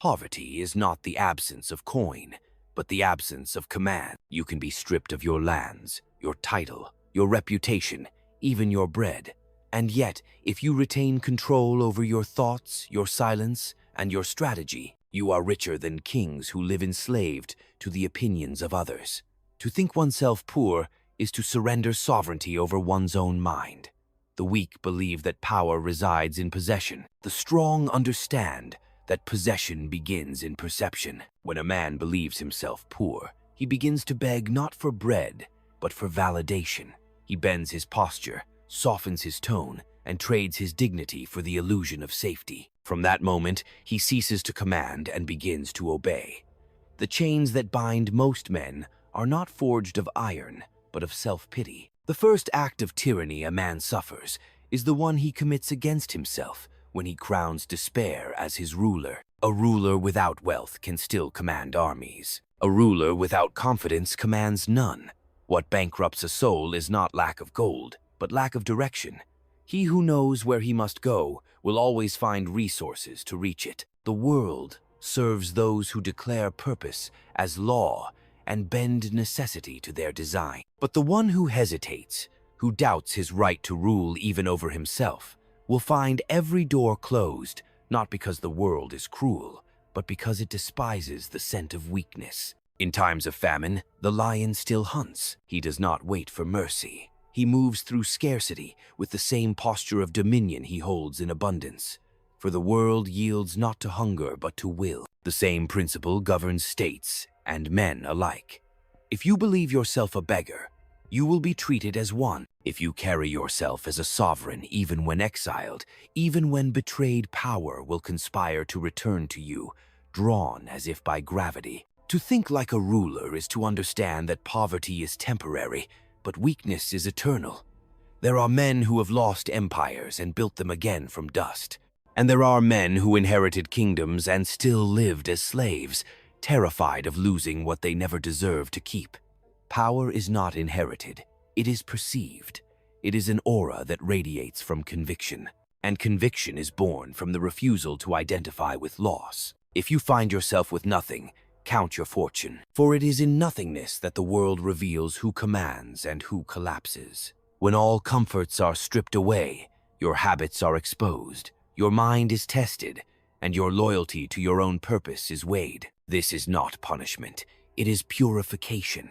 Poverty is not the absence of coin, but the absence of command. You can be stripped of your lands, your title, your reputation, even your bread. And yet, if you retain control over your thoughts, your silence, and your strategy, you are richer than kings who live enslaved to the opinions of others. To think oneself poor is to surrender sovereignty over one's own mind. The weak believe that power resides in possession. The strong understand that possession begins in perception. When a man believes himself poor, he begins to beg not for bread, but for validation. He bends his posture, softens his tone, and trades his dignity for the illusion of safety. From that moment, he ceases to command and begins to obey. The chains that bind most men are not forged of iron, but of self-pity. The first act of tyranny a man suffers is the one he commits against himself when he crowns despair as his ruler. A ruler without wealth can still command armies. A ruler without confidence commands none. What bankrupts a soul is not lack of gold, but lack of direction. He who knows where he must go will always find resources to reach it. The world serves those who declare purpose as law and bend necessity to their design. But the one who hesitates, who doubts his right to rule even over himself, will find every door closed, not because the world is cruel, but because it despises the scent of weakness. In times of famine, the lion still hunts. He does not wait for mercy. He moves through scarcity with the same posture of dominion he holds in abundance. For the world yields not to hunger but to will. The same principle governs states and men alike. If you believe yourself a beggar, you will be treated as one. If you carry yourself as a sovereign even when exiled, even when betrayed, power will conspire to return to you, drawn as if by gravity. To think like a ruler is to understand that poverty is temporary, but weakness is eternal. There are men who have lost empires and built them again from dust. And there are men who inherited kingdoms and still lived as slaves, terrified of losing what they never deserved to keep. Power is not inherited, it is perceived. It is an aura that radiates from conviction, and conviction is born from the refusal to identify with loss. If you find yourself with nothing, count your fortune, for it is in nothingness that the world reveals who commands and who collapses. When all comforts are stripped away, your habits are exposed, your mind is tested, and your loyalty to your own purpose is weighed. This is not punishment, it is purification.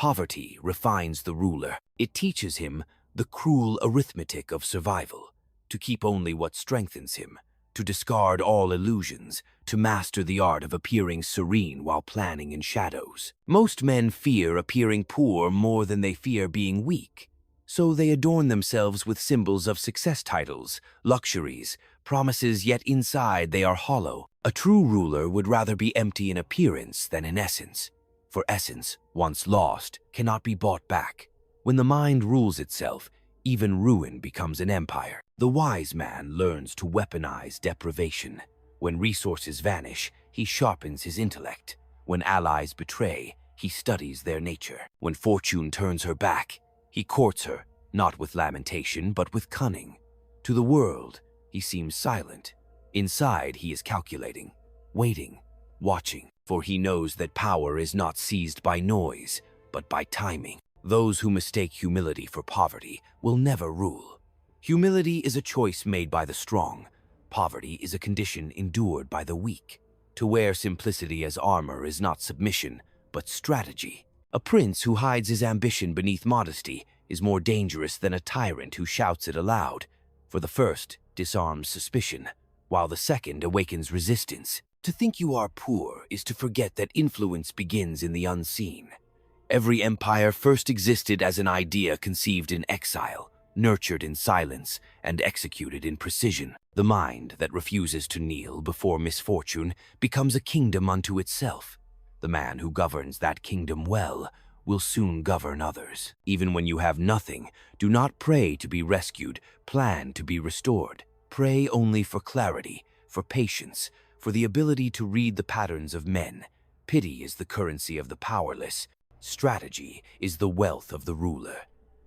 Poverty refines the ruler. It teaches him the cruel arithmetic of survival, to keep only what strengthens him, to discard all illusions, to master the art of appearing serene while planning in shadows. Most men fear appearing poor more than they fear being weak, so they adorn themselves with symbols of success titles, luxuries, promises, yet inside they are hollow. A true ruler would rather be empty in appearance than in essence, for essence, once lost, cannot be bought back. When the mind rules itself, even ruin becomes an empire. The wise man learns to weaponize deprivation. When resources vanish, he sharpens his intellect. When allies betray, he studies their nature. When fortune turns her back, he courts her, not with lamentation, but with cunning. To the world, he seems silent. Inside, he is calculating, waiting, watching, for he knows that power is not seized by noise, but by timing. Those who mistake humility for poverty will never rule. Humility is a choice made by the strong. Poverty is a condition endured by the weak. To wear simplicity as armor is not submission, but strategy. A prince who hides his ambition beneath modesty is more dangerous than a tyrant who shouts it aloud, for the first disarms suspicion, while the second awakens resistance. To think you are poor is to forget that influence begins in the unseen. Every empire first existed as an idea conceived in exile, nurtured in silence, and executed in precision. The mind that refuses to kneel before misfortune becomes a kingdom unto itself. The man who governs that kingdom well will soon govern others. Even when you have nothing, do not pray to be rescued, plan to be restored. Pray only for clarity, for patience, for the ability to read the patterns of men. Pity is the currency of the powerless. Strategy is the wealth of the ruler.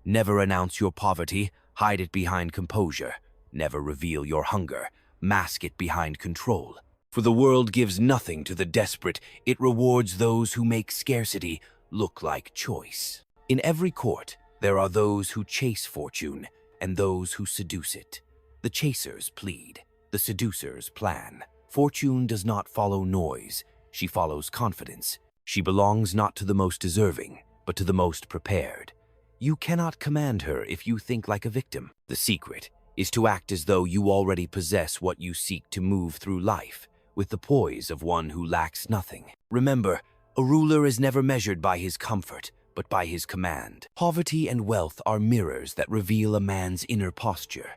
Never announce your poverty, hide it behind composure. Never reveal your hunger, mask it behind control. For the world gives nothing to the desperate, it rewards those who make scarcity look like choice. In every court, there are those who chase fortune and those who seduce it. The chasers plead, the seducers plan. Fortune does not follow noise, she follows confidence. She belongs not to the most deserving, but to the most prepared. You cannot command her if you think like a victim. The secret is to act as though you already possess what you seek to move through life, with the poise of one who lacks nothing. Remember, a ruler is never measured by his comfort, but by his command. Poverty and wealth are mirrors that reveal a man's inner posture.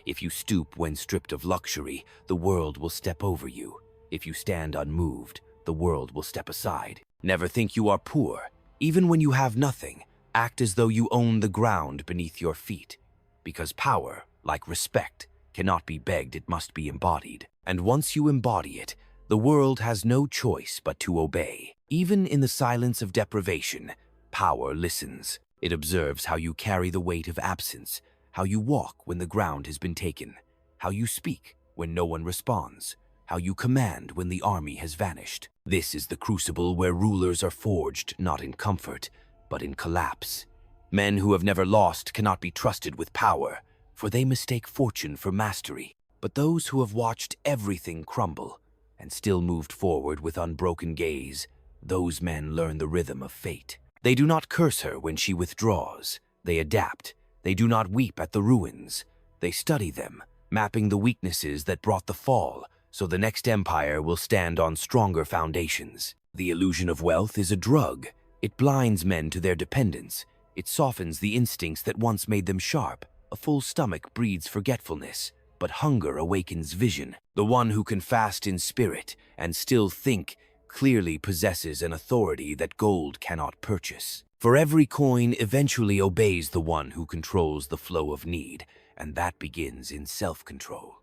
If you stoop when stripped of luxury, the world will step over you. If you stand unmoved, the world will step aside. Never think you are poor. Even when you have nothing, act as though you own the ground beneath your feet. Because power, like respect, cannot be begged, it must be embodied. And once you embody it, the world has no choice but to obey. Even in the silence of deprivation, power listens. It observes how you carry the weight of absence, how you walk when the ground has been taken, how you speak when no one responds, how you command when the army has vanished. This is the crucible where rulers are forged not in comfort, but in collapse. Men who have never lost cannot be trusted with power, for they mistake fortune for mastery. But those who have watched everything crumble and still moved forward with unbroken gaze, those men learn the rhythm of fate. They do not curse her when she withdraws. They adapt. They do not weep at the ruins. They study them, mapping the weaknesses that brought the fall, so the next empire will stand on stronger foundations. The illusion of wealth is a drug. It blinds men to their dependence. It softens the instincts that once made them sharp. A full stomach breeds forgetfulness, but hunger awakens vision. The one who can fast in spirit and still think clearly possesses an authority that gold cannot purchase. For every coin eventually obeys the one who controls the flow of need, and that begins in self-control.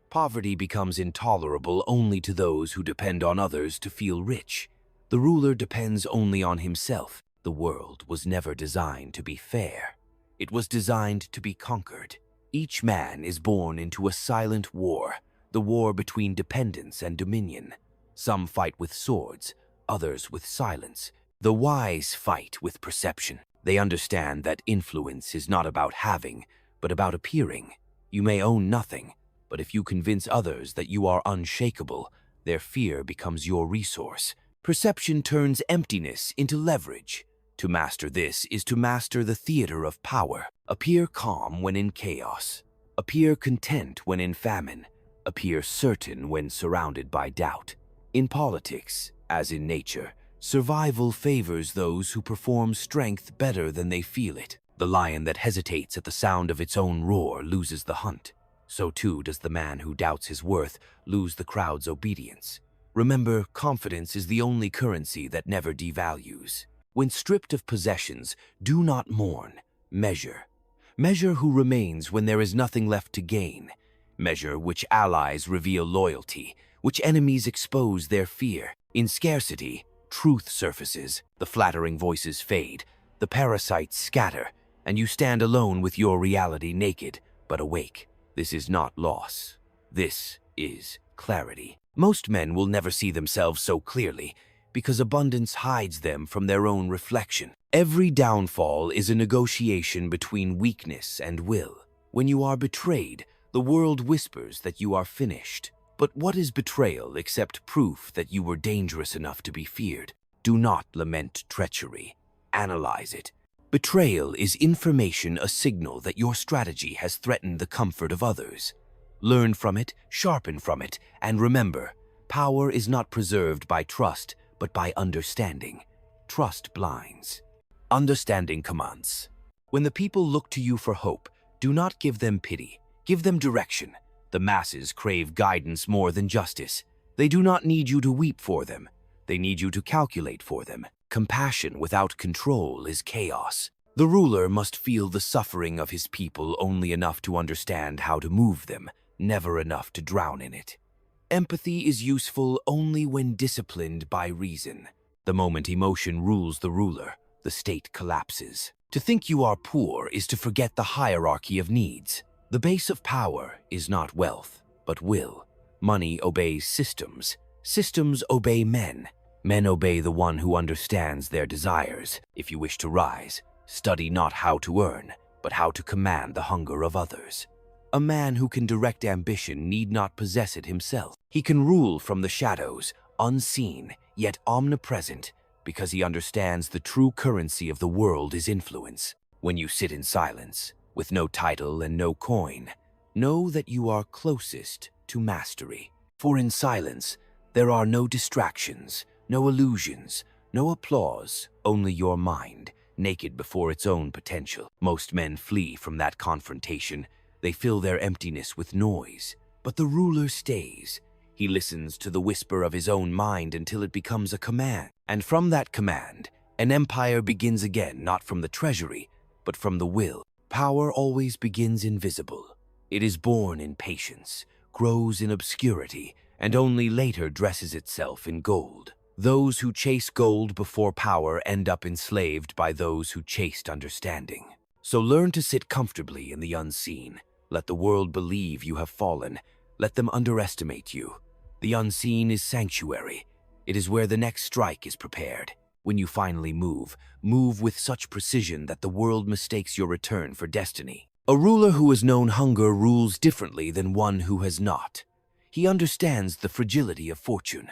Poverty becomes intolerable only to those who depend on others to feel rich. The ruler depends only on himself. The world was never designed to be fair. It was designed to be conquered. Each man is born into a silent war, the war between dependence and dominion. Some fight with swords, others with silence. The wise fight with perception. They understand that influence is not about having, but about appearing. You may own nothing, but if you convince others that you are unshakable, their fear becomes your resource. Perception turns emptiness into leverage. To master this is to master the theater of power. Appear calm when in chaos. Appear content when in famine. Appear certain when surrounded by doubt. In politics, as in nature, survival favors those who perform strength better than they feel it. The lion that hesitates at the sound of its own roar loses the hunt. So too does the man who doubts his worth lose the crowd's obedience. Remember, confidence is the only currency that never devalues. When stripped of possessions, do not mourn. Measure. Measure who remains when there is nothing left to gain. Measure which allies reveal loyalty, which enemies expose their fear. In scarcity, truth surfaces, the flattering voices fade, the parasites scatter, and you stand alone with your reality naked, but awake. This is not loss. This is clarity. Most men will never see themselves so clearly, because abundance hides them from their own reflection. Every downfall is a negotiation between weakness and will. When you are betrayed, the world whispers that you are finished. But what is betrayal except proof that you were dangerous enough to be feared? Do not lament treachery. Analyze it. Betrayal is information, a signal that your strategy has threatened the comfort of others. Learn from it, sharpen from it, and remember, power is not preserved by trust, but by understanding. Trust blinds. Understanding commands. When the people look to you for hope, do not give them pity. Give them direction. The masses crave guidance more than justice. They do not need you to weep for them. They need you to calculate for them. Compassion without control is chaos. The ruler must feel the suffering of his people only enough to understand how to move them, never enough to drown in it. Empathy is useful only when disciplined by reason. The moment emotion rules the ruler, the state collapses. To think you are poor is to forget the hierarchy of needs. The base of power is not wealth, but will. Money obeys systems. Systems obey men. Men obey the one who understands their desires. If you wish to rise, study not how to earn, but how to command the hunger of others. A man who can direct ambition need not possess it himself. He can rule from the shadows, unseen, yet omnipresent, because he understands the true currency of the world is influence. When you sit in silence, with no title and no coin, know that you are closest to mastery. For in silence, there are no distractions, no illusions, no applause, only your mind, naked before its own potential. Most men flee from that confrontation. They fill their emptiness with noise. But the ruler stays. He listens to the whisper of his own mind until it becomes a command. And from that command, an empire begins again, not from the treasury, but from the will. Power always begins invisible. It is born in patience, grows in obscurity, and only later dresses itself in gold. Those who chase gold before power end up enslaved by those who chased understanding. So learn to sit comfortably in the unseen. Let the world believe you have fallen. Let them underestimate you. The unseen is sanctuary. It is where the next strike is prepared. When you finally move with such precision that the world mistakes your return for destiny. A ruler who has known hunger rules differently than one who has not. He understands the fragility of fortune.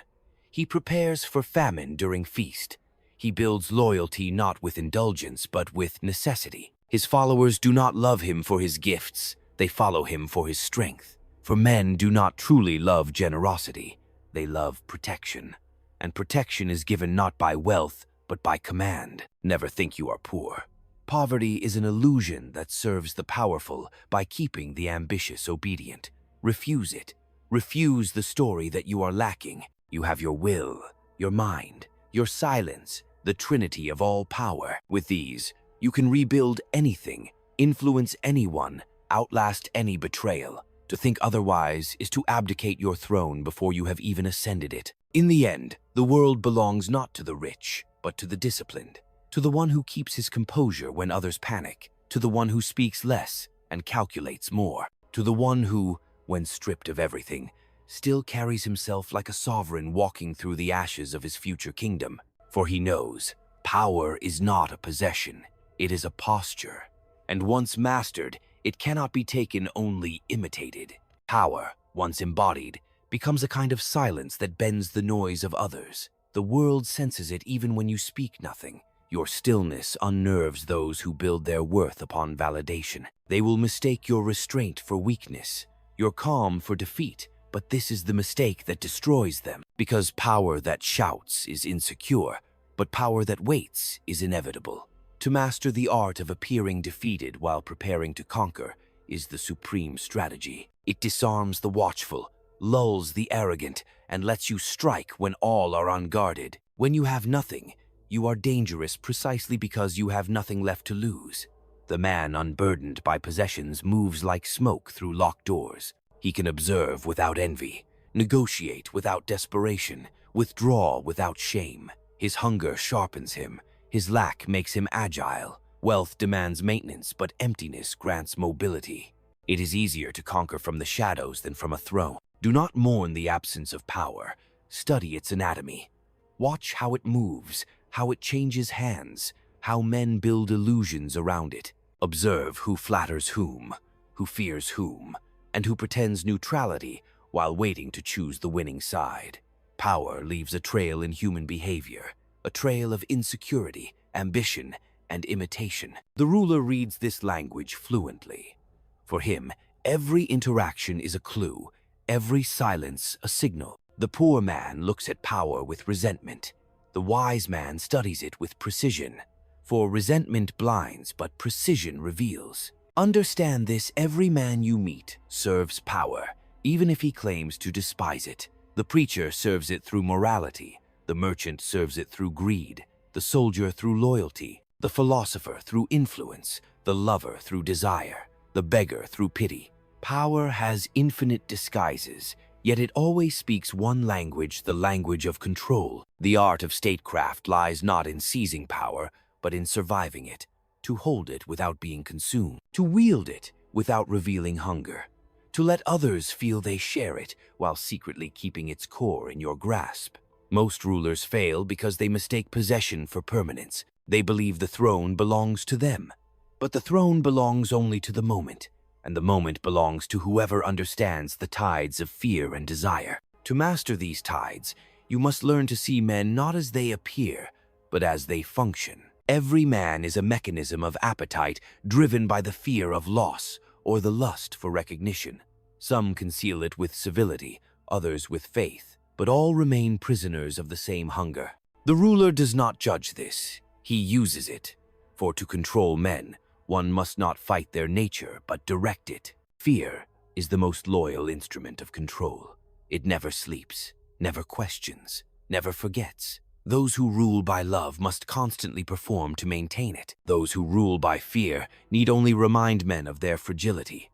He prepares for famine during feast. He builds loyalty not with indulgence, but with necessity. His followers do not love him for his gifts. They follow him for his strength. For men do not truly love generosity. They love protection. And protection is given not by wealth, but by command. Never think you are poor. Poverty is an illusion that serves the powerful by keeping the ambitious obedient. Refuse it. Refuse the story that you are lacking. You have your will, your mind, your silence, the trinity of all power. With these, you can rebuild anything, influence anyone, outlast any betrayal. To think otherwise is to abdicate your throne before you have even ascended it. In the end, the world belongs not to the rich, but to the disciplined, to the one who keeps his composure when others panic, to the one who speaks less and calculates more, to the one who, when stripped of everything, still carries himself like a sovereign walking through the ashes of his future kingdom. For he knows, power is not a possession, it is a posture. And once mastered, it cannot be taken, only imitated. Power, once embodied, becomes a kind of silence that bends the noise of others. The world senses it even when you speak nothing. Your stillness unnerves those who build their worth upon validation. They will mistake your restraint for weakness, your calm for defeat, but this is the mistake that destroys them. Because power that shouts is insecure, but power that waits is inevitable. To master the art of appearing defeated while preparing to conquer is the supreme strategy. It disarms the watchful, lulls the arrogant, and lets you strike when all are unguarded. When you have nothing, you are dangerous precisely because you have nothing left to lose. The man unburdened by possessions moves like smoke through locked doors. He can observe without envy, negotiate without desperation, withdraw without shame. His hunger sharpens him. His lack makes him agile. Wealth demands maintenance, but emptiness grants mobility. It is easier to conquer from the shadows than from a throne. Do not mourn the absence of power. Study its anatomy. Watch how it moves, how it changes hands, how men build illusions around it. Observe who flatters whom, who fears whom, and who pretends neutrality while waiting to choose the winning side. Power leaves a trail in human behavior, a trail of insecurity, ambition, and imitation. The ruler reads this language fluently. For him, every interaction is a clue, every silence a signal. The poor man looks at power with resentment. The wise man studies it with precision. For resentment blinds, but precision reveals. Understand this: every man you meet serves power, even if he claims to despise it. The preacher serves it through morality. The merchant serves it through greed. The soldier through loyalty. The philosopher through influence. The lover through desire. The beggar through pity. Power has infinite disguises, yet it always speaks one language, the language of control. The art of statecraft lies not in seizing power, but in surviving it, to hold it without being consumed, to wield it without revealing hunger, to let others feel they share it while secretly keeping its core in your grasp. Most rulers fail because they mistake possession for permanence. They believe the throne belongs to them. But the throne belongs only to the moment, and the moment belongs to whoever understands the tides of fear and desire. To master these tides, you must learn to see men not as they appear, but as they function. Every man is a mechanism of appetite driven by the fear of loss or the lust for recognition. Some conceal it with civility, others with faith, but all remain prisoners of the same hunger. The ruler does not judge this, he uses it. For to control men, one must not fight their nature, but direct it. Fear is the most loyal instrument of control. It never sleeps, never questions, never forgets. Those who rule by love must constantly perform to maintain it. Those who rule by fear need only remind men of their fragility.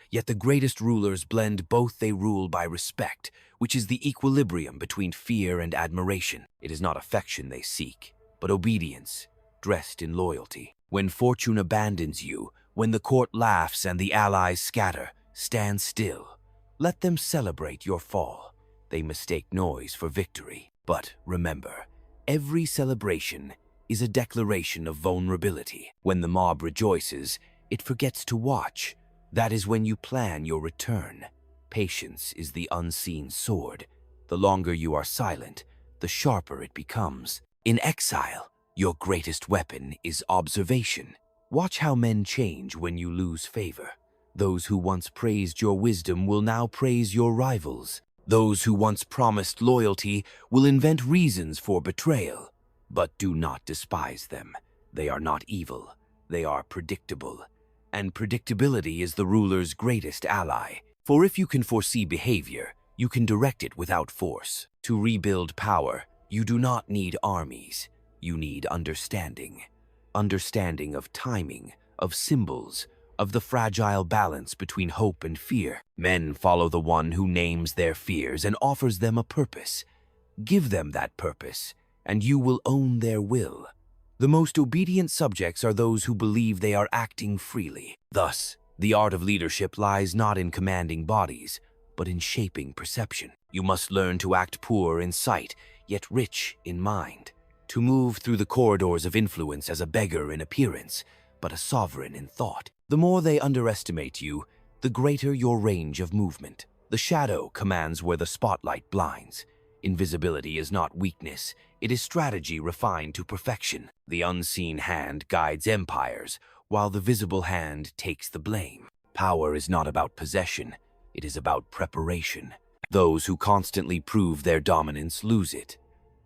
Yet the greatest rulers blend both. They rule by respect, which is the equilibrium between fear and admiration. It is not affection they seek, but obedience, dressed in loyalty. When fortune abandons you, when the court laughs and the allies scatter, stand still. Let them celebrate your fall. They mistake noise for victory. But remember, every celebration is a declaration of vulnerability. When the mob rejoices, it forgets to watch. That is when you plan your return. Patience is the unseen sword. The longer you are silent, the sharper it becomes. In exile, your greatest weapon is observation. Watch how men change when you lose favor. Those who once praised your wisdom will now praise your rivals. Those who once promised loyalty will invent reasons for betrayal. But do not despise them. They are not evil. They are predictable. And predictability is the ruler's greatest ally. For if you can foresee behavior, you can direct it without force. To rebuild power, you do not need armies. You need understanding. Understanding of timing, of symbols, of the fragile balance between hope and fear. Men follow the one who names their fears and offers them a purpose. Give them that purpose, and you will own their will. The most obedient subjects are those who believe they are acting freely. Thus, the art of leadership lies not in commanding bodies, but in shaping perception. You must learn to act poor in sight, yet rich in mind. To move through the corridors of influence as a beggar in appearance, but a sovereign in thought. The more they underestimate you, the greater your range of movement. The shadow commands where the spotlight blinds. Invisibility is not weakness, it is strategy refined to perfection. The unseen hand guides empires, while the visible hand takes the blame. Power is not about possession, it is about preparation. Those who constantly prove their dominance lose it.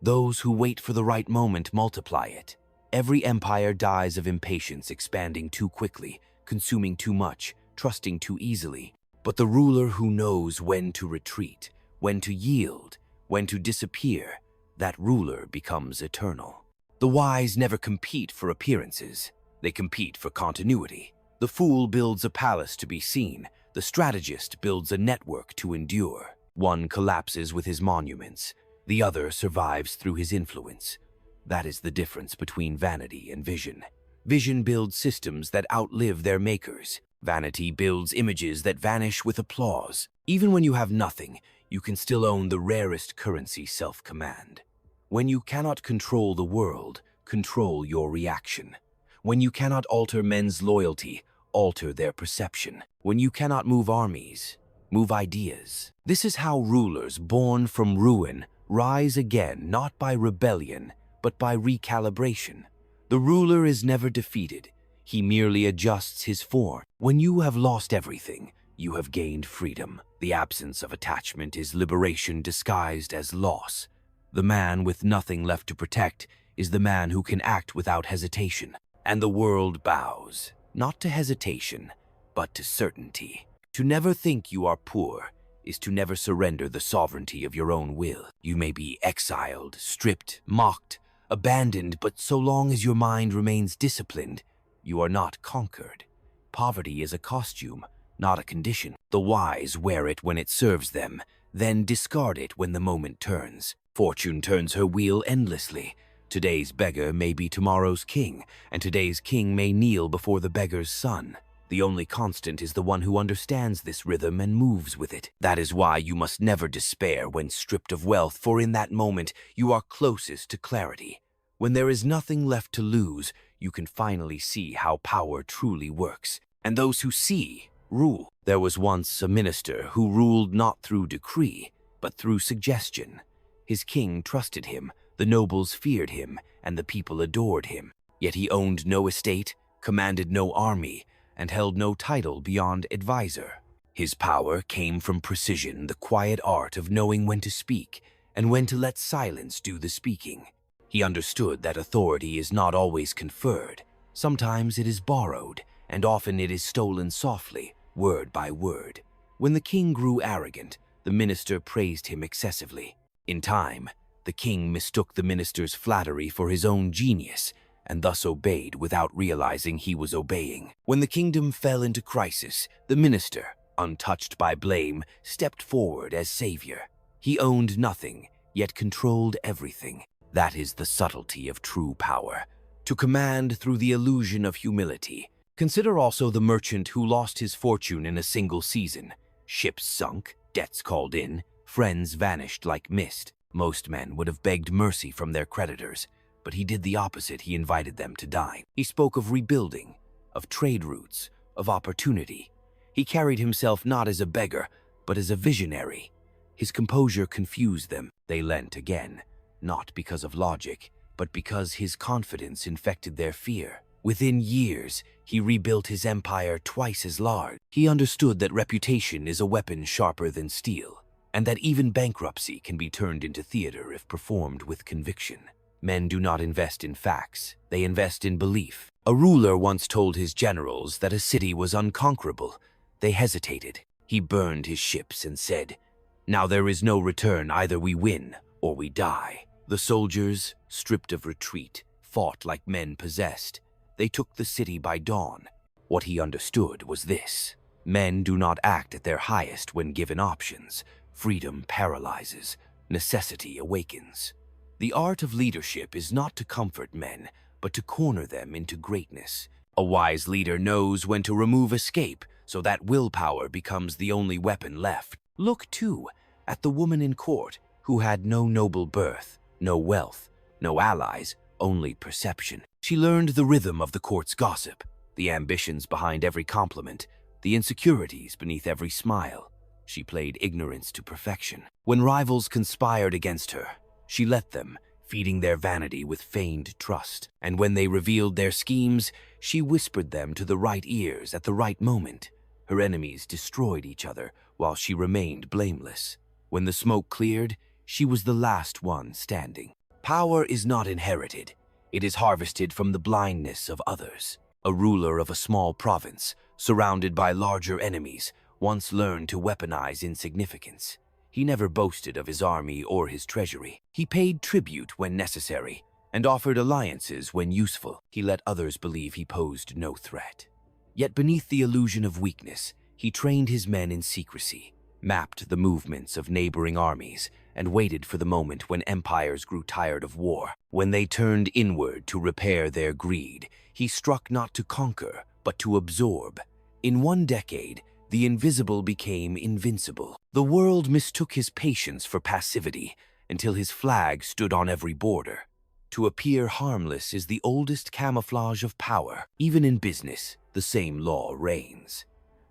Those who wait for the right moment multiply it. Every empire dies of impatience, expanding too quickly, consuming too much, trusting too easily. But the ruler who knows when to retreat, when to yield, when to disappear, that ruler becomes eternal. The wise never compete for appearances. They compete for continuity. The fool builds a palace to be seen. The strategist builds a network to endure. One collapses with his monuments. The other survives through his influence. That is the difference between vanity and vision. Vision builds systems that outlive their makers. Vanity builds images that vanish with applause. Even when you have nothing, you can still own the rarest currency, self-command. When you cannot control the world, control your reaction. When you cannot alter men's loyalty, alter their perception. When you cannot move armies, move ideas. This is how rulers born from ruin rise again, not by rebellion, but by recalibration. The ruler is never defeated. He merely adjusts his form. When you have lost everything, you have gained freedom. The absence of attachment is liberation disguised as loss. The man with nothing left to protect is the man who can act without hesitation. And the world bows, not to hesitation, but to certainty. To never think you are poor is to never surrender the sovereignty of your own will. You may be exiled, stripped, mocked, abandoned, but so long as your mind remains disciplined, you are not conquered. Poverty is a costume, not a condition. The wise wear it when it serves them, then discard it when the moment turns. Fortune turns her wheel endlessly. Today's beggar may be tomorrow's king, and today's king may kneel before the beggar's son. The only constant is the one who understands this rhythm and moves with it. That is why you must never despair when stripped of wealth, for in that moment you are closest to clarity. When there is nothing left to lose, you can finally see how power truly works. And those who see, rule. There was once a minister who ruled not through decree, but through suggestion. His king trusted him, the nobles feared him, and the people adored him. Yet he owned no estate, commanded no army, and held no title beyond advisor. His power came from precision, the quiet art of knowing when to speak and when to let silence do the speaking. He understood that authority is not always conferred. Sometimes it is borrowed, and often it is stolen softly, word by word. When the king grew arrogant, the minister praised him excessively. In time, the king mistook the minister's flattery for his own genius, and thus obeyed without realizing he was obeying. When the kingdom fell into crisis, the minister, untouched by blame, stepped forward as savior. He owned nothing, yet controlled everything. That is the subtlety of true power, to command through the illusion of humility. Consider also the merchant who lost his fortune in a single season. Ships sunk, debts called in, friends vanished like mist. Most men would have begged mercy from their creditors, but he did the opposite. He invited them to dine. He spoke of rebuilding, of trade routes, of opportunity. He carried himself not as a beggar, but as a visionary. His composure confused them. They lent again, not because of logic, but because his confidence infected their fear. Within years, he rebuilt his empire twice as large. He understood that reputation is a weapon sharper than steel, and that even bankruptcy can be turned into theater if performed with conviction. Men do not invest in facts, they invest in belief. A ruler once told his generals that a city was unconquerable. They hesitated. He burned his ships and said, "Now there is no return, either we win or we die." The soldiers, stripped of retreat, fought like men possessed. They took the city by dawn. What he understood was this: men do not act at their highest when given options. Freedom paralyzes, necessity awakens. The art of leadership is not to comfort men, but to corner them into greatness. A wise leader knows when to remove escape so that willpower becomes the only weapon left. Look, too, at the woman in court who had no noble birth, no wealth, no allies, only perception. She learned the rhythm of the court's gossip, the ambitions behind every compliment, the insecurities beneath every smile. She played ignorance to perfection. When rivals conspired against her, she let them, feeding their vanity with feigned trust. And when they revealed their schemes, she whispered them to the right ears at the right moment. Her enemies destroyed each other while she remained blameless. When the smoke cleared, she was the last one standing. Power is not inherited. It is harvested from the blindness of others. A ruler of a small province, surrounded by larger enemies, once learned to weaponize insignificance. He never boasted of his army or his treasury. He paid tribute when necessary and offered alliances when useful. He let others believe he posed no threat. Yet beneath the illusion of weakness, he trained his men in secrecy, mapped the movements of neighboring armies, and waited for the moment when empires grew tired of war. When they turned inward to repair their greed, he struck not to conquer, but to absorb. In 1 decade, the invisible became invincible. The world mistook his patience for passivity until his flag stood on every border. To appear harmless is the oldest camouflage of power. Even in business, the same law reigns.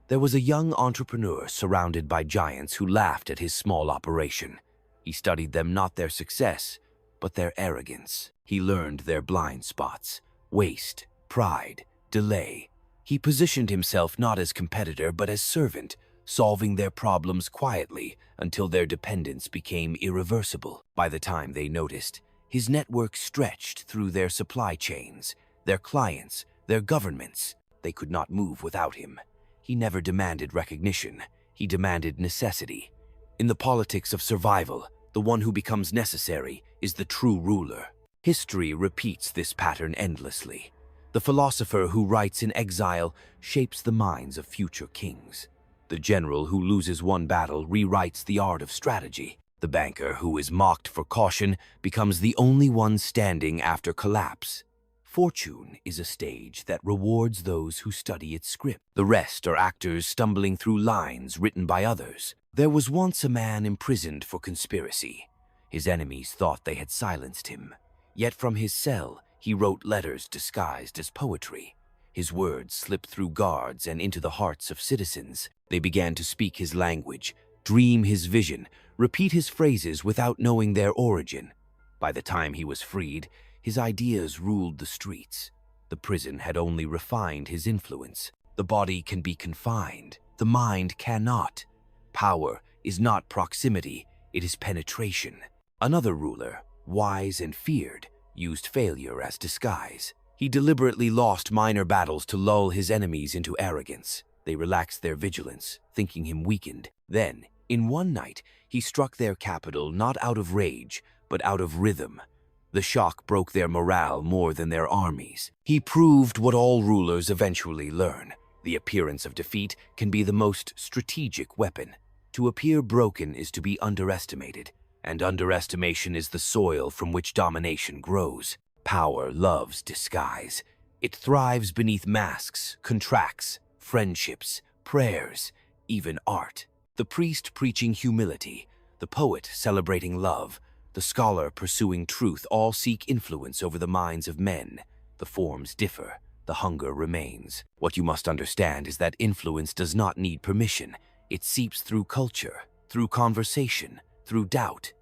There was a young entrepreneur surrounded by giants who laughed at his small operation. He studied them, not their success, but their arrogance. He learned their blind spots: waste, pride, delay. He positioned himself not as competitor but as servant, solving their problems quietly until their dependence became irreversible. By the time they noticed, his network stretched through their supply chains, their clients, their governments. They could not move without him. He never demanded recognition. He demanded necessity. In the politics of survival, the one who becomes necessary is the true ruler. History repeats this pattern endlessly. The philosopher who writes in exile shapes the minds of future kings. The general who loses one battle rewrites the art of strategy. The banker who is mocked for caution becomes the only one standing after collapse. Fortune is a stage that rewards those who study its script. The rest are actors stumbling through lines written by others. There was once a man imprisoned for conspiracy. His enemies thought they had silenced him. Yet from his cell, he wrote letters disguised as poetry. His words slipped through guards and into the hearts of citizens. They began to speak his language, dream his vision, repeat his phrases without knowing their origin. By the time he was freed, his ideas ruled the streets. The prison had only refined his influence. The body can be confined. The mind cannot. Power is not proximity, it is penetration. Another ruler, wise and feared, used failure as disguise. He deliberately lost minor battles to lull his enemies into arrogance. They relaxed their vigilance, thinking him weakened. Then, in one night, he struck their capital not out of rage, but out of rhythm. The shock broke their morale more than their armies. He proved what all rulers eventually learn. The appearance of defeat can be the most strategic weapon. To appear broken is to be underestimated, and underestimation is the soil from which domination grows. Power loves disguise. It thrives beneath masks, contracts, friendships, prayers, even art. The priest preaching humility, the poet celebrating love, the scholar pursuing truth all seek influence over the minds of men. The forms differ, the hunger remains. What you must understand is that influence does not need permission. It seeps through culture, through conversation, through doubt.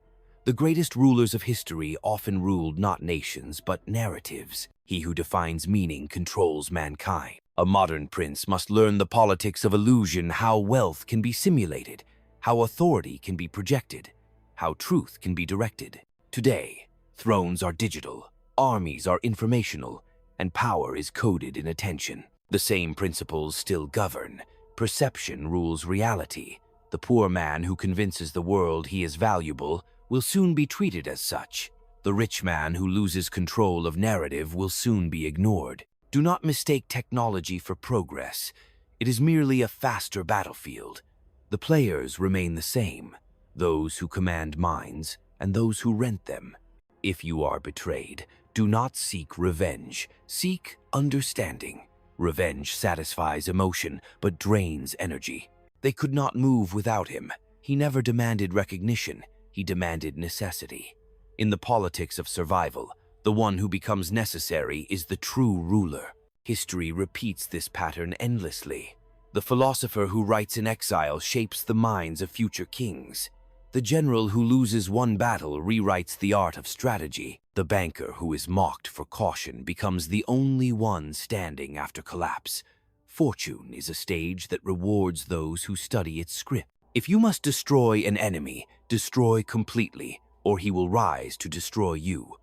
The greatest rulers of history often ruled not nations but narratives. He who defines meaning controls mankind. A modern prince must learn the politics of illusion, how wealth can be simulated, how authority can be projected, how truth can be directed. Today, thrones are digital, armies are informational, and power is coded in attention. The same principles still govern. Perception rules reality. The poor man who convinces the world he is valuable will soon be treated as such. The rich man who loses control of narrative will soon be ignored. Do not mistake technology for progress. It is merely a faster battlefield. The players remain the same, those who command minds and those who rent them. If you are betrayed, do not seek revenge. Seek understanding. Revenge satisfies emotion, but drains energy. They could not move without him. He never demanded recognition. He demanded necessity. In the politics of survival, the one who becomes necessary is the true ruler. History repeats this pattern endlessly. The philosopher who writes in exile shapes the minds of future kings. The general who loses one battle rewrites the art of strategy. The banker who is mocked for caution becomes the only one standing after collapse. Fortune is a stage that rewards those who study its script. If you must destroy an enemy, destroy completely, or he will rise to destroy you.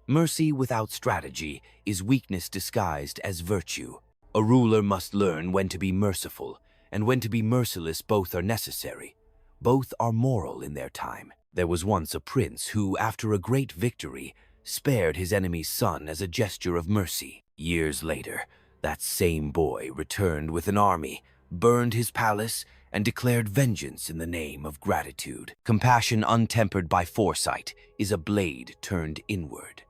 Mercy without strategy is weakness disguised as virtue. A ruler must learn when to be merciful, and when to be merciless. Both are necessary. Both are moral in their time. There was once a prince who, after a great victory, spared his enemy's son as a gesture of mercy. Years later, that same boy returned with an army, burned his palace, and declared vengeance in the name of gratitude. Compassion untempered by foresight is a blade turned inward.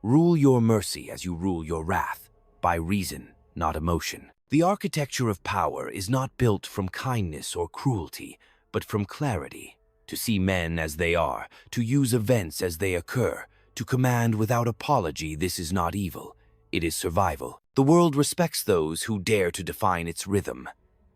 Rule your mercy as you rule your wrath, by reason, not emotion. The architecture of power is not built from kindness or cruelty, but from clarity. To see men as they are, to use events as they occur, to command without apology, this is not evil, it is survival. The world respects those who dare to define its rhythm.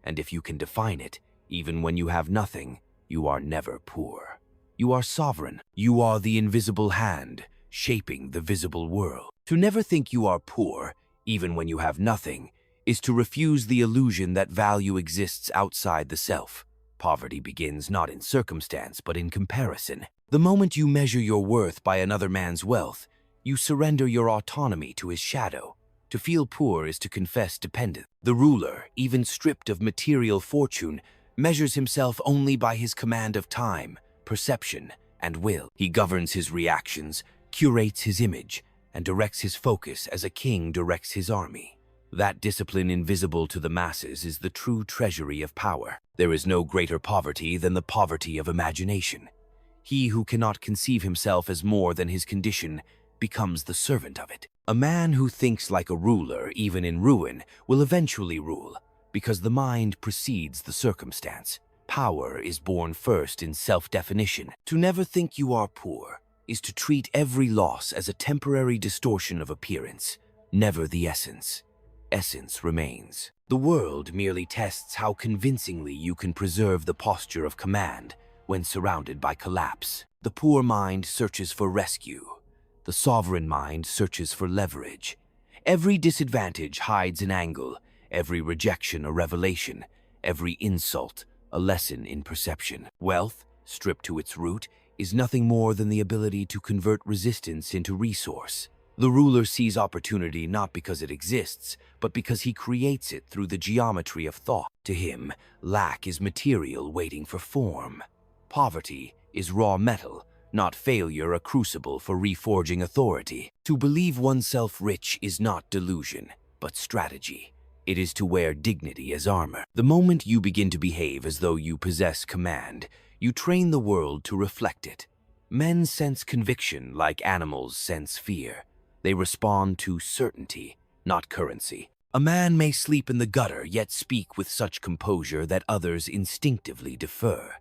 And if you can define it, even when you have nothing, you are never poor. You are sovereign. You are the invisible hand, shaping the visible world. To never think you are poor, even when you have nothing, is to refuse the illusion that value exists outside the self. Poverty begins not in circumstance, but in comparison. The moment you measure your worth by another man's wealth, you surrender your autonomy to his shadow. To feel poor is to confess dependence. The ruler, even stripped of material fortune, measures himself only by his command of time, perception, and will. He governs his reactions, curates his image, and directs his focus as a king directs his army. That discipline invisible to the masses is the true treasury of power. There is no greater poverty than the poverty of imagination. He who cannot conceive himself as more than his condition becomes the servant of it. A man who thinks like a ruler, even in ruin, will eventually rule, because the mind precedes the circumstance. Power is born first in self-definition. To never think you are poor is to treat every loss as a temporary distortion of appearance, never the essence. Essence remains. The world merely tests how convincingly you can preserve the posture of command when surrounded by collapse. The poor mind searches for rescue. The sovereign mind searches for leverage. Every disadvantage hides an angle, every rejection a revelation, every insult a lesson in perception. Wealth, stripped to its root, is nothing more than the ability to convert resistance into resource. The ruler sees opportunity not because it exists, but because he creates it through the geometry of thought. To him, lack is material waiting for form. Poverty is raw metal, not failure a crucible for reforging authority. To believe oneself rich is not delusion, but strategy. It is to wear dignity as armor. The moment you begin to behave as though you possess command, you train the world to reflect it. Men sense conviction like animals sense fear. They respond to certainty, not currency. A man may sleep in the gutter yet speak with such composure that others instinctively defer.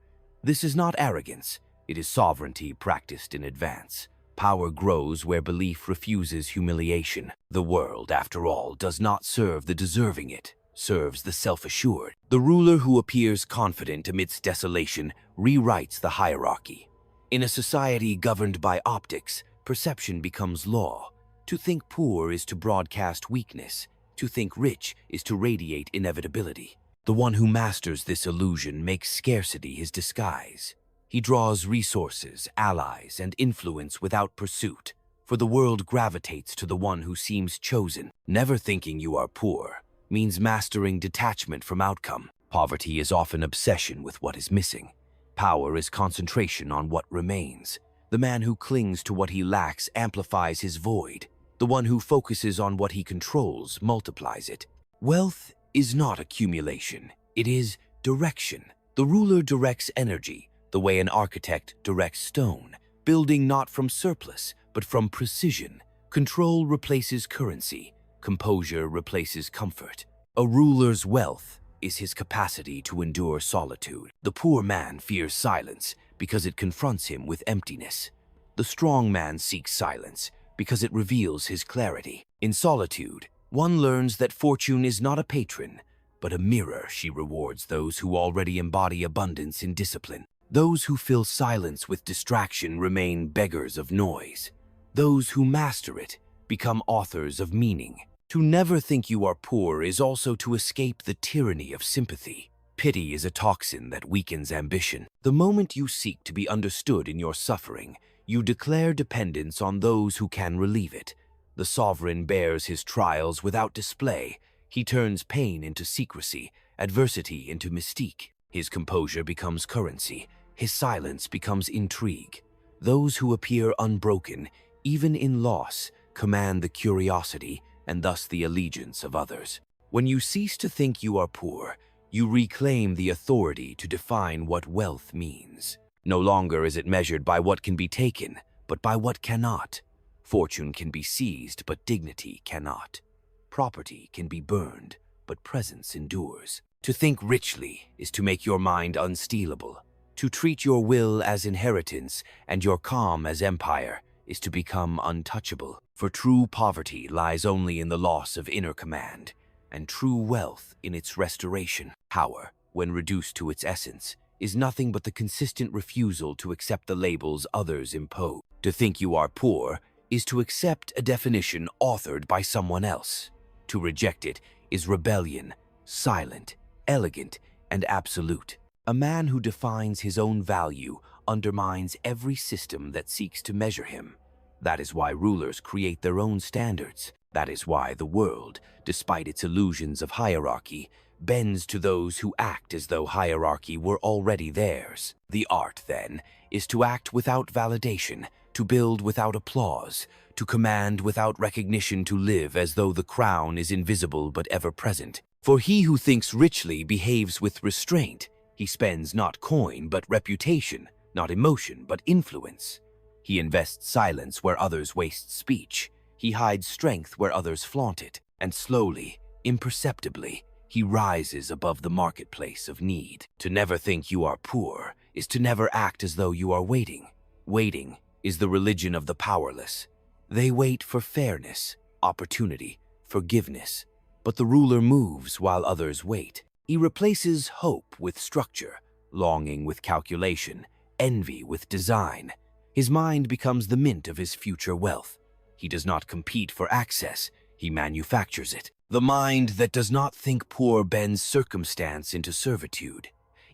This is not arrogance, it is sovereignty practiced in advance. Power grows where belief refuses humiliation. The world, after all, does not serve the deserving, it serves the self-assured. The ruler who appears confident amidst desolation rewrites the hierarchy. In a society governed by optics, perception becomes law. To think poor is to broadcast weakness. To think rich is to radiate inevitability. The one who masters this illusion makes scarcity his disguise. He draws resources, allies, and influence without pursuit, for the world gravitates to the one who seems chosen. Never thinking you are poor means mastering detachment from outcome. Poverty is often obsession with what is missing. Power is concentration on what remains. The man who clings to what he lacks amplifies his void. The one who focuses on what he controls multiplies it. Wealth is not accumulation, it is direction. The ruler directs energy, the way an architect directs stone, building not from surplus, but from precision. Control replaces currency. Composure replaces comfort. A ruler's wealth is his capacity to endure solitude. The poor man fears silence because it confronts him with emptiness. The strong man seeks silence because it reveals his clarity. In solitude, one learns that fortune is not a patron, but a mirror. She rewards those who already embody abundance in discipline. Those who fill silence with distraction remain beggars of noise. Those who master it become authors of meaning. To never think you are poor is also to escape the tyranny of sympathy. Pity is a toxin that weakens ambition. The moment you seek to be understood in your suffering, you declare dependence on those who can relieve it. The sovereign bears his trials without display. He turns pain into secrecy, adversity into mystique. His composure becomes currency. His silence becomes intrigue. Those who appear unbroken, even in loss, command the curiosity and thus the allegiance of others. When you cease to think you are poor, you reclaim the authority to define what wealth means. No longer is it measured by what can be taken, but by what cannot. Fortune can be seized, but dignity cannot. Property can be burned, but presence endures. To think richly is to make your mind unstealable. To treat your will as inheritance and your calm as empire is to become untouchable. For true poverty lies only in the loss of inner command, and true wealth in its restoration. Power, when reduced to its essence, is nothing but the consistent refusal to accept the labels others impose. To think you are poor is to accept a definition authored by someone else. To reject it is rebellion, silent, elegant, and absolute. A man who defines his own value undermines every system that seeks to measure him. That is why rulers create their own standards. That is why the world, despite its illusions of hierarchy, bends to those who act as though hierarchy were already theirs. The art, then, is to act without validation, to build without applause, to command without recognition, to live as though the crown is invisible but ever present. For he who thinks richly behaves with restraint. He spends not coin but reputation, not emotion but influence. He invests silence where others waste speech. He hides strength where others flaunt it. And slowly, imperceptibly, he rises above the marketplace of need. To never think you are poor is to never act as though you are waiting. Waiting is the religion of the powerless. They wait for fairness, opportunity, forgiveness. But the ruler moves while others wait. He replaces hope with structure, longing with calculation, envy with design. His mind becomes the mint of his future wealth. He does not compete for access, he manufactures it. The mind that does not think poor bends circumstance into servitude.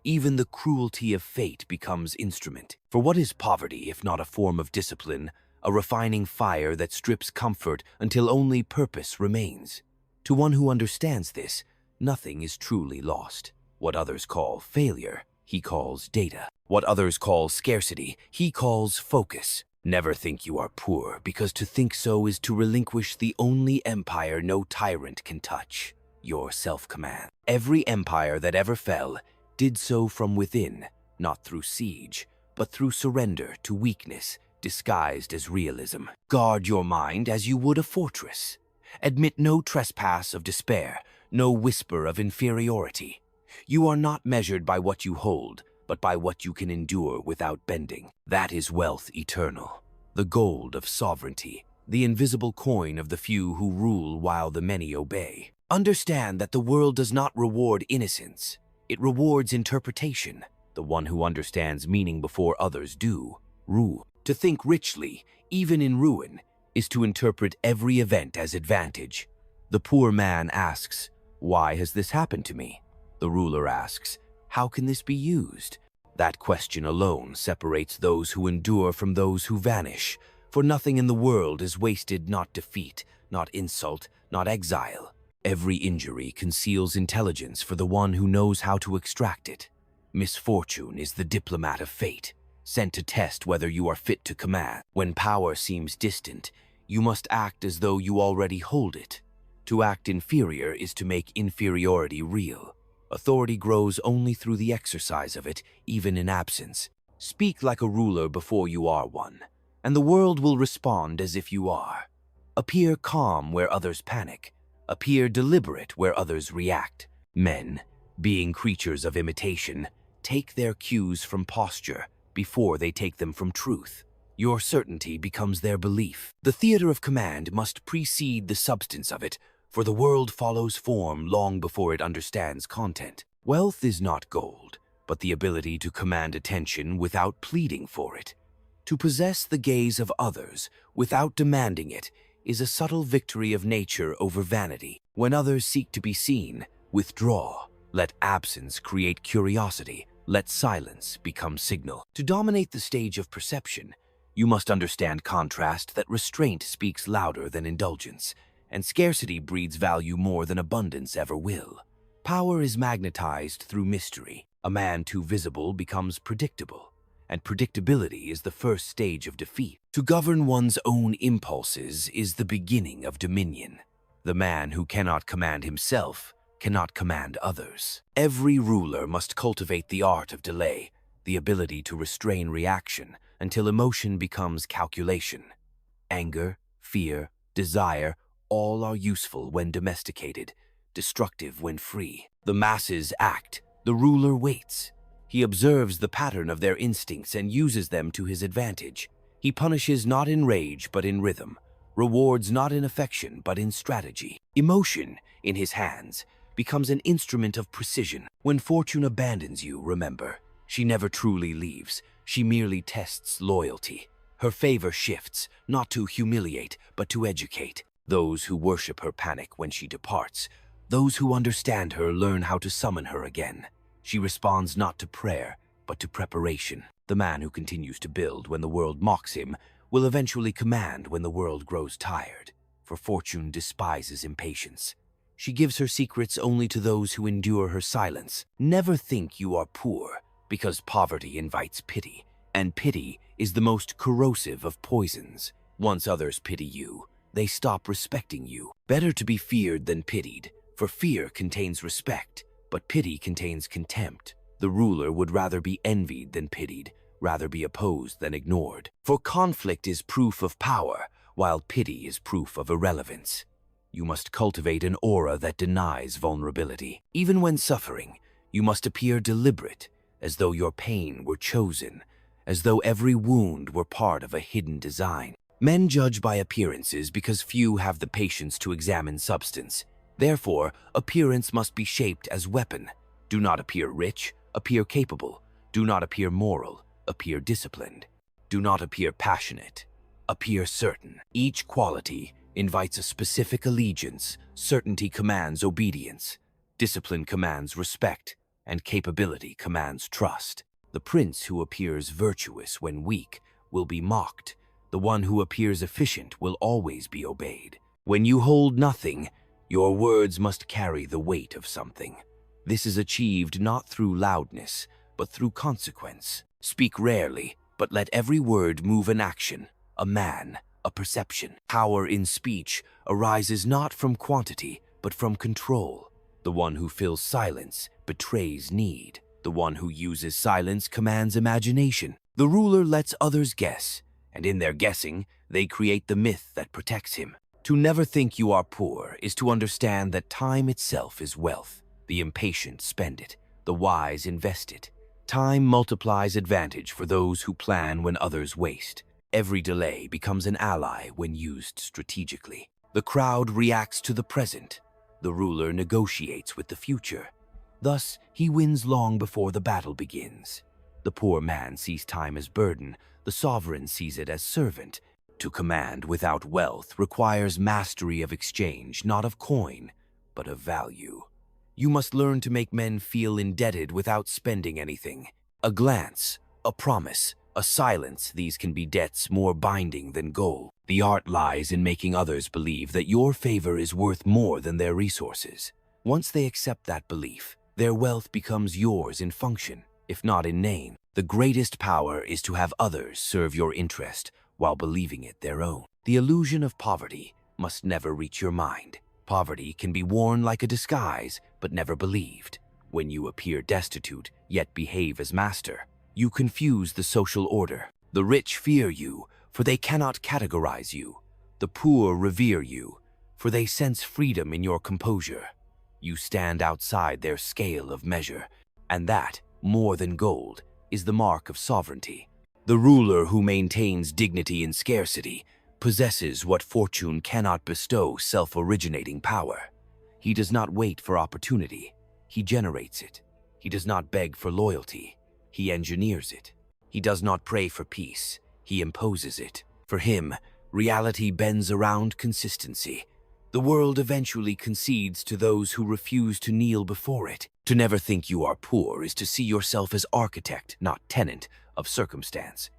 Even the cruelty of fate becomes instrument. For what is poverty if not a form of discipline, a refining fire that strips comfort until only purpose remains? To one who understands this, nothing is truly lost. What others call failure, he calls data. What others call scarcity, he calls focus. Never think you are poor, because to think so is to relinquish the only empire no tyrant can touch, your self-command. Every empire that ever fell did so from within, not through siege, but through surrender to weakness disguised as realism. Guard your mind as you would a fortress. Admit no trespass of despair, no whisper of inferiority. You are not measured by what you hold, but by what you can endure without bending. That is wealth eternal, the gold of sovereignty, the invisible coin of the few who rule while the many obey. Understand that the world does not reward innocence. It rewards interpretation. The one who understands meaning before others do, rule. To think richly, even in ruin, is to interpret every event as advantage. The poor man asks, "Why has this happened to me?" The ruler asks, "How can this be used?" That question alone separates those who endure from those who vanish, for nothing in the world is wasted, not defeat, not insult, not exile. Every injury conceals intelligence for the one who knows how to extract it. Misfortune is the diplomat of fate, sent to test whether you are fit to command. When power seems distant, you must act as though you already hold it. To act inferior is to make inferiority real. Authority grows only through the exercise of it, even in absence. Speak like a ruler before you are one, and the world will respond as if you are. Appear calm where others panic. Appear deliberate where others react. Men, being creatures of imitation, take their cues from posture before they take them from truth. Your certainty becomes their belief. The theater of command must precede the substance of it, for the world follows form long before it understands content. Wealth is not gold, but the ability to command attention without pleading for it. To possess the gaze of others without demanding it is a subtle victory of nature over vanity. When others seek to be seen, withdraw. Let absence create curiosity. Let silence become signal. To dominate the stage of perception, you must understand contrast, that restraint speaks louder than indulgence, and scarcity breeds value more than abundance ever will. Power is magnetized through mystery. A man too visible becomes predictable, and predictability is the first stage of defeat. To govern one's own impulses is the beginning of dominion. The man who cannot command himself cannot command others. Every ruler must cultivate the art of delay, the ability to restrain reaction until emotion becomes calculation. Anger, fear, desire, all are useful when domesticated, destructive when free. The masses act, the ruler waits. He observes the pattern of their instincts and uses them to his advantage. He punishes not in rage but in rhythm, rewards not in affection but in strategy. Emotion, in his hands, becomes an instrument of precision. When fortune abandons you, remember, she never truly leaves. She merely tests loyalty. Her favor shifts, not to humiliate, but to educate. Those who worship her panic when she departs. Those who understand her learn how to summon her again. She responds not to prayer, but to preparation. The man who continues to build when the world mocks him will eventually command when the world grows tired, for fortune despises impatience. She gives her secrets only to those who endure her silence. Never think you are poor, because poverty invites pity, and pity is the most corrosive of poisons. Once others pity you, they stop respecting you. Better to be feared than pitied, for fear contains respect, but pity contains contempt. The ruler would rather be envied than pitied, rather be opposed than ignored. For conflict is proof of power, while pity is proof of irrelevance. You must cultivate an aura that denies vulnerability. Even when suffering, you must appear deliberate, as though your pain were chosen, as though every wound were part of a hidden design. Men judge by appearances because few have the patience to examine substance. Therefore, appearance must be shaped as weapon. Do not appear rich, appear capable. Do not appear moral, appear disciplined. Do not appear passionate, appear certain. Each quality invites a specific allegiance. Certainty commands obedience. Discipline commands respect, and capability commands trust. The prince who appears virtuous when weak will be mocked. The one who appears efficient will always be obeyed. When you hold nothing, your words must carry the weight of something. This is achieved not through loudness, but through consequence. Speak rarely, but let every word move an action, a man, a perception. Power in speech arises not from quantity, but from control. The one who fills silence betrays need. The one who uses silence commands imagination. The ruler lets others guess, and in their guessing, they create the myth that protects him. To never think you are poor is to understand that time itself is wealth. The impatient spend it, the wise invest it. Time multiplies advantage for those who plan when others waste. Every delay becomes an ally when used strategically. The crowd reacts to the present. The ruler negotiates with the future. Thus, he wins long before the battle begins. The poor man sees time as burden. The sovereign sees it as servant. To command without wealth requires mastery of exchange, not of coin, but of value. You must learn to make men feel indebted without spending anything. A glance, a promise, a silence, these can be debts more binding than gold. The art lies in making others believe that your favor is worth more than their resources. Once they accept that belief, their wealth becomes yours in function, if not in name. The greatest power is to have others serve your interest while believing it their own. The illusion of poverty must never reach your mind. Poverty can be worn like a disguise, but never believed. When you appear destitute, yet behave as master, you confuse the social order. The rich fear you, for they cannot categorize you. The poor revere you, for they sense freedom in your composure. You stand outside their scale of measure, and that, more than gold, is the mark of sovereignty. The ruler who maintains dignity in scarcity possesses what fortune cannot bestow: self-originating power. He does not wait for opportunity, he generates it. He does not beg for loyalty, he engineers it. He does not pray for peace, he imposes it. For him, reality bends around consistency. The world eventually concedes to those who refuse to kneel before it. To never think you are poor is to see yourself as architect, not tenant, of circumstance.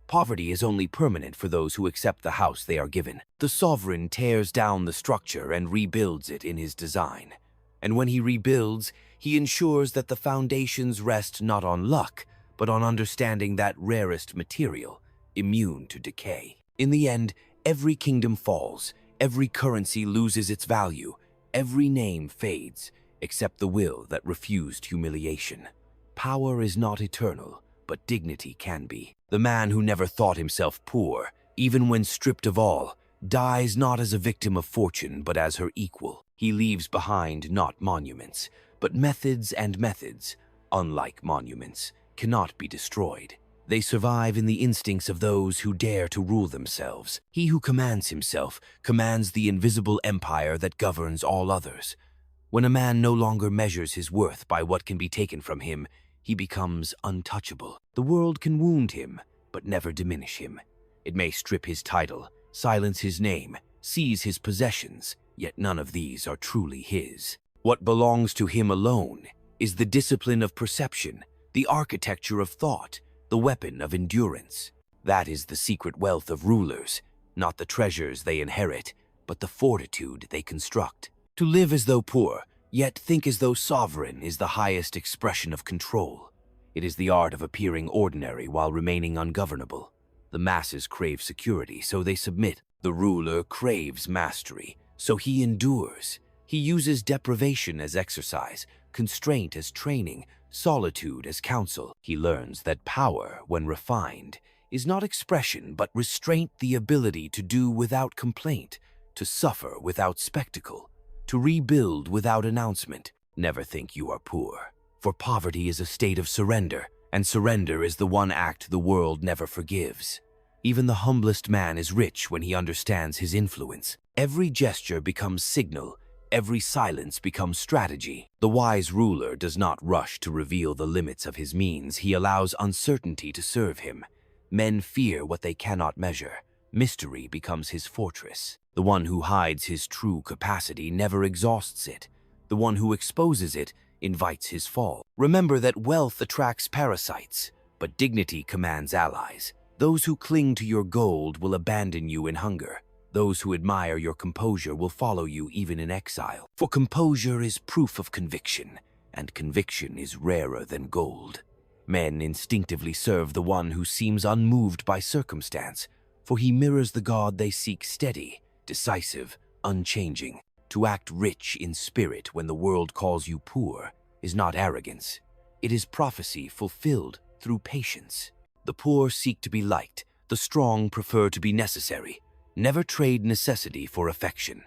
Poverty is only permanent for those who accept the house they are given. The sovereign tears down the structure and rebuilds it in his design. And when he rebuilds, he ensures that the foundations rest not on luck, but on understanding that rarest material, immune to decay. In the end, every kingdom falls, every currency loses its value, every name fades, except the will that refused humiliation. Power is not eternal, but dignity can be. The man who never thought himself poor, even when stripped of all, dies not as a victim of fortune, but as her equal. He leaves behind not monuments, but methods, and methods, unlike monuments, cannot be destroyed. They survive in the instincts of those who dare to rule themselves. He who commands himself commands the invisible empire that governs all others. When a man no longer measures his worth by what can be taken from him, he becomes untouchable. The world can wound him, but never diminish him. It may strip his title, silence his name, seize his possessions, yet none of these are truly his. What belongs to him alone is the discipline of perception, the architecture of thought, the weapon of endurance. That is the secret wealth of rulers, not the treasures they inherit, but the fortitude they construct. To live as though poor, yet think as though sovereign, is the highest expression of control. It is the art of appearing ordinary while remaining ungovernable. The masses crave security, so they submit. The ruler craves mastery, so he endures. He uses deprivation as exercise, constraint as training, solitude as counsel. He learns that power, when refined, is not expression but restraint, the ability to do without complaint, to suffer without spectacle, to rebuild without announcement. Never think you are poor, for poverty is a state of surrender, and surrender is the one act the world never forgives. Even the humblest man is rich when he understands his influence. Every gesture becomes signal, every silence becomes strategy. The wise ruler does not rush to reveal the limits of his means. He allows uncertainty to serve him. Men fear what they cannot measure. Mystery becomes his fortress. The one who hides his true capacity never exhausts it. The one who exposes it invites his fall. Remember that wealth attracts parasites, but dignity commands allies. Those who cling to your gold will abandon you in hunger. Those who admire your composure will follow you even in exile. For composure is proof of conviction, and conviction is rarer than gold. Men instinctively serve the one who seems unmoved by circumstance, for he mirrors the God they seek, steady, decisive, unchanging. To act rich in spirit when the world calls you poor is not arrogance. It is prophecy fulfilled through patience. The poor seek to be liked, the strong prefer to be necessary. Never trade necessity for affection.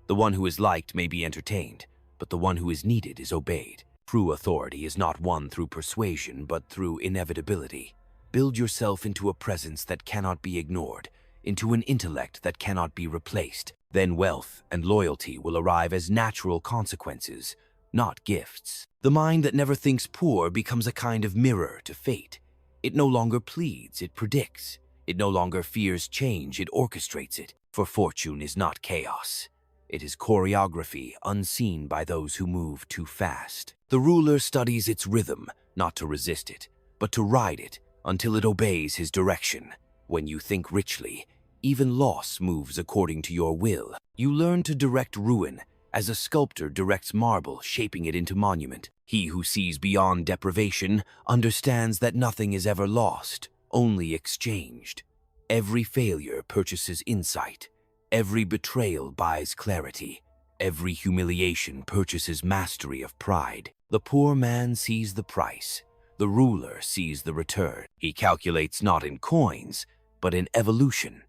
The one who is liked may be entertained, but the one who is needed is obeyed. True authority is not won through persuasion, but through inevitability. Build yourself into a presence that cannot be ignored, into an intellect that cannot be replaced. Then wealth and loyalty will arrive as natural consequences, not gifts. The mind that never thinks poor becomes a kind of mirror to fate. It no longer pleads, it predicts. It no longer fears change, it orchestrates it. For fortune is not chaos. It is choreography unseen by those who move too fast. The ruler studies its rhythm, not to resist it, but to ride it until it obeys his direction. When you think richly, even loss moves according to your will. You learn to direct ruin as a sculptor directs marble, shaping it into monument. He who sees beyond deprivation understands that nothing is ever lost, only exchanged. Every failure purchases insight. Every betrayal buys clarity. Every humiliation purchases mastery of pride. The poor man sees the price. The ruler sees the return. He calculates not in coins, but in evolution.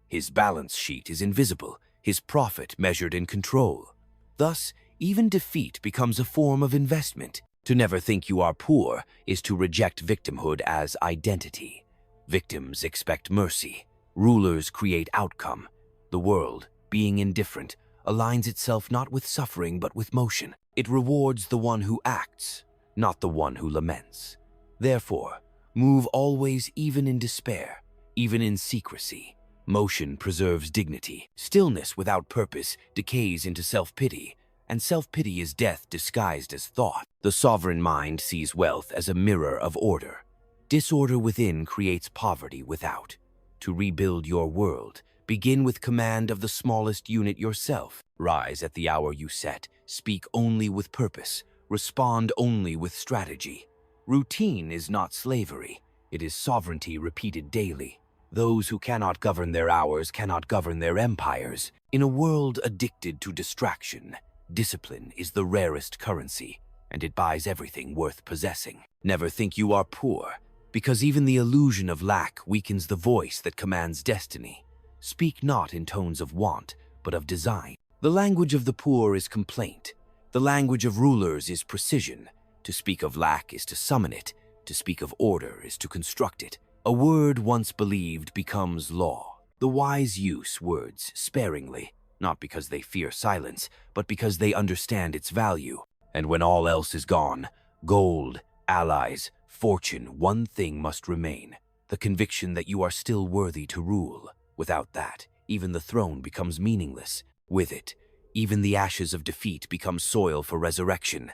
His balance sheet is invisible, his profit measured in control. Thus, even defeat becomes a form of investment. To never think you are poor is to reject victimhood as identity. Victims expect mercy. Rulers create outcome. The world, being indifferent, aligns itself not with suffering but with motion. It rewards the one who acts, not the one who laments. Therefore, move always, even in despair, even in secrecy. Motion preserves dignity. Stillness without purpose decays into self-pity, and self-pity is death disguised as thought. The sovereign mind sees wealth as a mirror of order. Disorder within creates poverty without. To rebuild your world, begin with command of the smallest unit yourself. Rise at the hour you set. Speak only with purpose. Respond only with strategy. Routine is not slavery. It is sovereignty repeated daily. Those who cannot govern their hours cannot govern their empires. In a world addicted to distraction, discipline is the rarest currency, and it buys everything worth possessing. Never think you are poor, because even the illusion of lack weakens the voice that commands destiny. Speak not in tones of want, but of design. The language of the poor is complaint. The language of rulers is precision. To speak of lack is to summon it. To speak of order is to construct it. A word once believed becomes law. The wise use words sparingly, not because they fear silence, but because they understand its value. And when all else is gone, gold, allies, fortune, one thing must remain: the conviction that you are still worthy to rule. Without that, even the throne becomes meaningless. With it, even the ashes of defeat become soil for resurrection.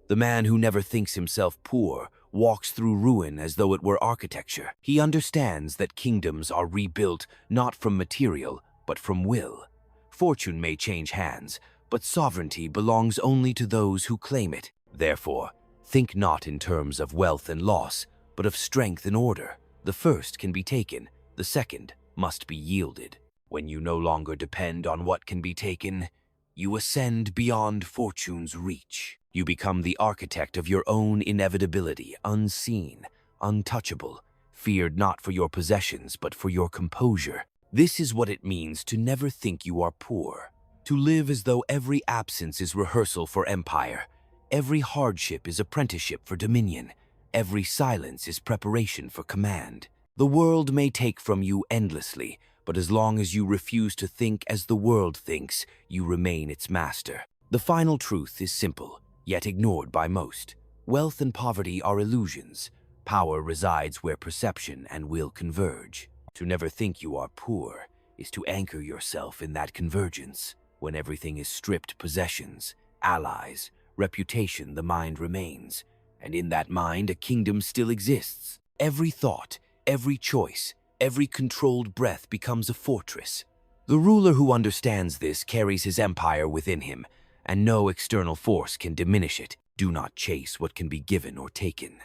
The man who never thinks himself poor walks through ruin as though it were architecture. He understands that kingdoms are rebuilt not from material, but from will. Fortune may change hands, but sovereignty belongs only to those who claim it. Therefore, think not in terms of wealth and loss, but of strength and order. The first can be taken, the second must be yielded. When you no longer depend on what can be taken, you ascend beyond fortune's reach. You become the architect of your own inevitability, unseen, untouchable, feared not for your possessions but for your composure. This is what it means to never think you are poor, to live as though every absence is rehearsal for empire, every hardship is apprenticeship for dominion, every silence is preparation for command. The world may take from you endlessly, but as long as you refuse to think as the world thinks, you remain its master. The final truth is simple, yet ignored by most. Wealth and poverty are illusions. Power resides where perception and will converge. To never think you are poor is to anchor yourself in that convergence. When everything is stripped, possessions, allies, reputation, the mind remains. And in that mind, a kingdom still exists. Every thought, every choice, every controlled breath becomes a fortress. The ruler who understands this carries his empire within him, and no external force can diminish it. Do not chase what can be given or taken.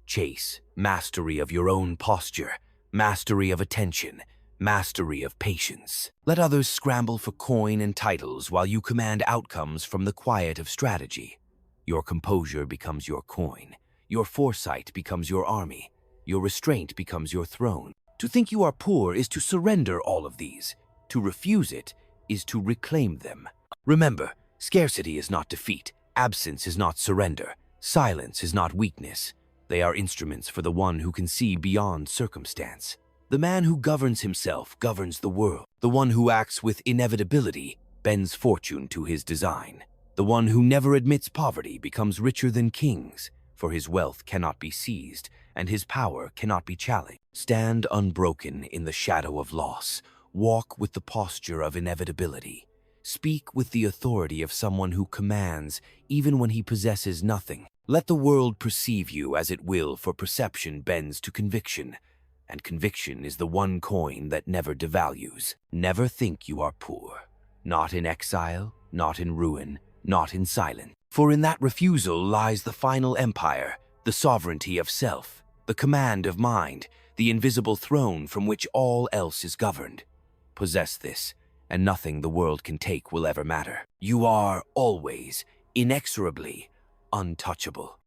Chase mastery of your own posture, mastery of attention, mastery of patience. Let others scramble for coin and titles while you command outcomes from the quiet of strategy. Your composure becomes your coin. Your foresight becomes your army. Your restraint becomes your throne. To think you are poor is to surrender all of these. To refuse it is to reclaim them. Remember, scarcity is not defeat. Absence is not surrender. Silence is not weakness. They are instruments for the one who can see beyond circumstance. The man who governs himself governs the world. The one who acts with inevitability bends fortune to his design. The one who never admits poverty becomes richer than kings, for his wealth cannot be seized and his power cannot be challenged. Stand unbroken in the shadow of loss. Walk with the posture of inevitability. Speak with the authority of someone who commands even when he possesses nothing. Let the world perceive you as it will, for perception bends to conviction, and conviction is the one coin that never devalues. Never think you are poor. Not in exile, not in ruin, not in silence. For in that refusal lies the final empire, the sovereignty of self, the command of mind, the invisible throne from which all else is governed. Possess this, and nothing the world can take will ever matter. You are always, inexorably, untouchable.